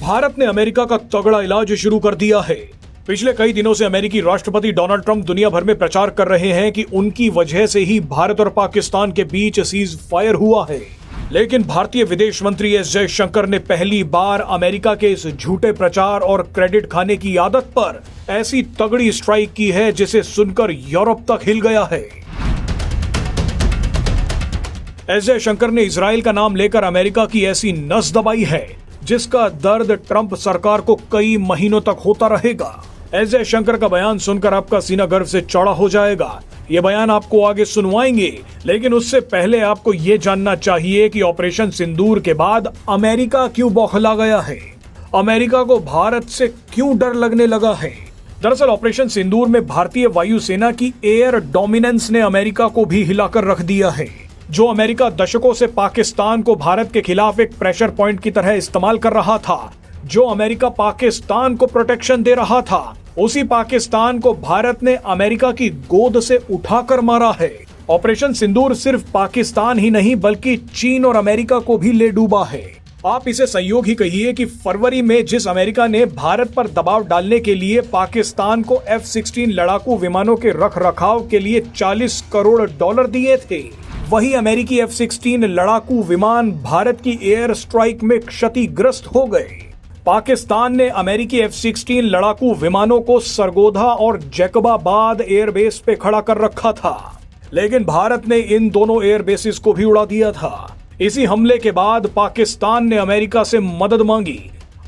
भारत ने अमेरिका का तगड़ा इलाज शुरू कर दिया है। पिछले कई दिनों से अमेरिकी राष्ट्रपति डोनाल्ड ट्रंप दुनिया भर में प्रचार कर रहे हैं कि उनकी वजह से ही भारत और पाकिस्तान के बीच सीज फायर हुआ है। लेकिन भारतीय विदेश मंत्री एस जयशंकर ने पहली बार अमेरिका के इस झूठे प्रचार और क्रेडिट खाने की आदत पर ऐसी तगड़ी स्ट्राइक की है जिसे सुनकर यूरोप तक हिल गया है। एस जयशंकर ने इजराइल का नाम लेकर अमेरिका की ऐसी नस दबाई है जिसका दर्द ट्रंप सरकार को कई महीनों तक होता रहेगा। एस जयशंकर का बयान सुनकर आपका सीना गर्व से चौड़ा हो जाएगा। ये बयान आपको आगे सुनवाएंगे, लेकिन उससे पहले आपको ये जानना चाहिए कि ऑपरेशन सिंदूर के बाद अमेरिका क्यों बौखला गया है, अमेरिका को भारत से क्यों डर लगने लगा है। दरअसल ऑपरेशन सिंदूर में भारतीय वायुसेना की एयर डोमिनेंस ने अमेरिका को भी हिलाकर रख दिया है। जो अमेरिका दशकों से पाकिस्तान को भारत के खिलाफ एक प्रेशर पॉइंट की तरह इस्तेमाल कर रहा था, जो अमेरिका पाकिस्तान को प्रोटेक्शन दे रहा था, उसी पाकिस्तान को भारत ने अमेरिका की गोद से उठाकर मारा है। ऑपरेशन सिंदूर सिर्फ पाकिस्तान ही नहीं बल्कि चीन और अमेरिका को भी ले डूबा है। आप इसे संयोग ही कहिए कि फरवरी में जिस अमेरिका ने भारत पर दबाव डालने के लिए पाकिस्तान को F-16 लड़ाकू विमानों के रख रखाव के लिए $40 करोड़ दिए थे, वही अमेरिकी F-16 लड़ाकू विमान भारत की एयर स्ट्राइक में क्षतिग्रस्त हो गए। पाकिस्तान ने अमेरिकी F-16 लड़ाकू विमानों को सरगोधा और जैकबाबाद एयरबेस पे खड़ा कर रखा था, लेकिन भारत ने इन दोनों एयरबेसेस को भी उड़ा दिया था। इसी हमले के बाद पाकिस्तान ने अमेरिका से मदद मांगी।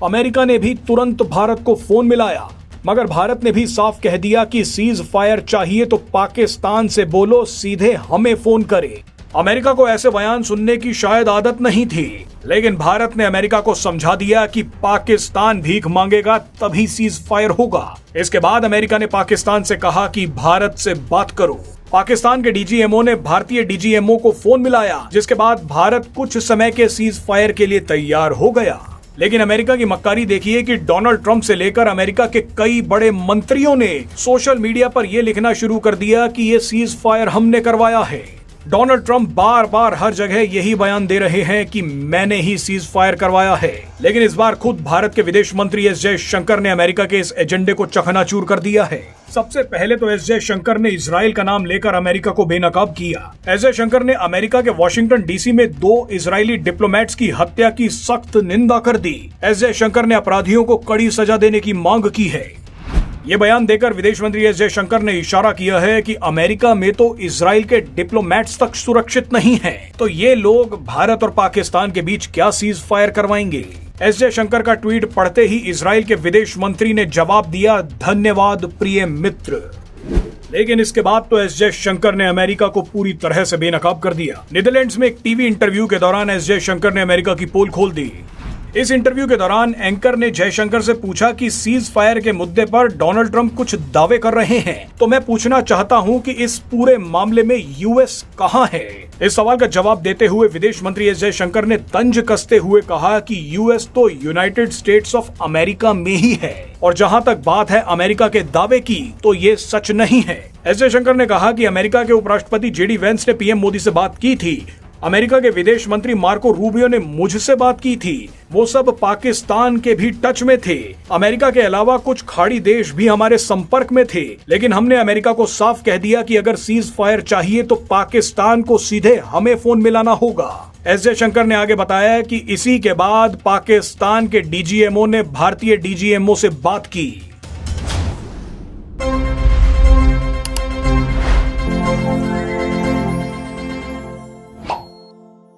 अमेरिका ने भी तुरंत भारत को फोन मिलाया, मगर भारत ने भी साफ कह दिया कि सीज फायर चाहिए तो पाकिस्तान से बोलो, सीधे हमें फोन करे। अमेरिका को ऐसे बयान सुनने की शायद आदत नहीं थी, लेकिन भारत ने अमेरिका को समझा दिया कि पाकिस्तान भीख मांगेगा तभी सीज फायर होगा। इसके बाद अमेरिका ने पाकिस्तान से कहा कि भारत से बात करो। पाकिस्तान के डीजीएमओ ने भारतीय डीजीएमओ को फोन मिलाया, जिसके बाद भारत कुछ समय के सीज फायर के लिए तैयार हो गया। लेकिन अमेरिका की मक्कारी देखिए कि डोनाल्ड ट्रंप से लेकर अमेरिका के कई बड़े मंत्रियों ने सोशल मीडिया पर यह लिखना शुरू कर दिया कि ये सीज फायर हमने करवाया है। डोनाल्ड ट्रंप बार बार हर जगह यही बयान दे रहे हैं कि मैंने ही सीज फायर करवाया है, लेकिन इस बार खुद भारत के विदेश मंत्री एस जयशंकर ने अमेरिका के इस एजेंडे को चकनाचूर कर दिया है। सबसे पहले तो एस जयशंकर ने इजराइल का नाम लेकर अमेरिका को बेनकाब किया। एस जयशंकर ने अमेरिका के वॉशिंगटन डीसी में 2 इजरायली डिप्लोमेट्स की हत्या की सख्त निंदा कर दी। एस जयशंकर ने अपराधियों को कड़ी सजा देने की मांग की है। ये बयान देकर विदेश मंत्री एस जयशंकर ने इशारा किया है कि अमेरिका में तो इजराइल के डिप्लोमेट्स तक सुरक्षित नहीं हैं, तो ये लोग भारत और पाकिस्तान के बीच क्या सीज फायर करवाएंगे। एस जयशंकर का ट्वीट पढ़ते ही इजराइल के विदेश मंत्री ने जवाब दिया, धन्यवाद प्रिय मित्र। लेकिन इसके बाद तो एस जयशंकर ने अमेरिका को पूरी तरह से बेनकाब कर दिया। नीदरलैंड्स में एक टीवी इंटरव्यू के दौरान एस जयशंकर ने अमेरिका की पोल खोल दी। इस इंटरव्यू के दौरान एंकर ने जयशंकर से पूछा कि सीज फायर के मुद्दे पर डोनाल्ड ट्रंप कुछ दावे कर रहे हैं, तो मैं पूछना चाहता हूं कि इस पूरे मामले में यूएस कहां है। इस सवाल का जवाब देते हुए विदेश मंत्री एस जयशंकर ने तंज कसते हुए कहा कि यूएस तो यूनाइटेड स्टेट्स ऑफ अमेरिका में ही है, और जहां तक बात है अमेरिका के दावे की, तो ये सच नहीं है। एस जयशंकर ने कहा कि अमेरिका के उपराष्ट्रपति जेडी वेंस ने पीएम मोदी से बात की थी, अमेरिका के विदेश मंत्री मार्को रूबियो ने मुझसे बात की थी, वो सब पाकिस्तान के भी टच में थे। अमेरिका के अलावा कुछ खाड़ी देश भी हमारे संपर्क में थे, लेकिन हमने अमेरिका को साफ कह दिया कि अगर सीज फायर चाहिए तो पाकिस्तान को सीधे हमें फोन मिलाना होगा। एस जयशंकर ने आगे बताया कि इसी के बाद पाकिस्तान के डीजीएमओ ने भारतीय डीजीएमओ से बात की।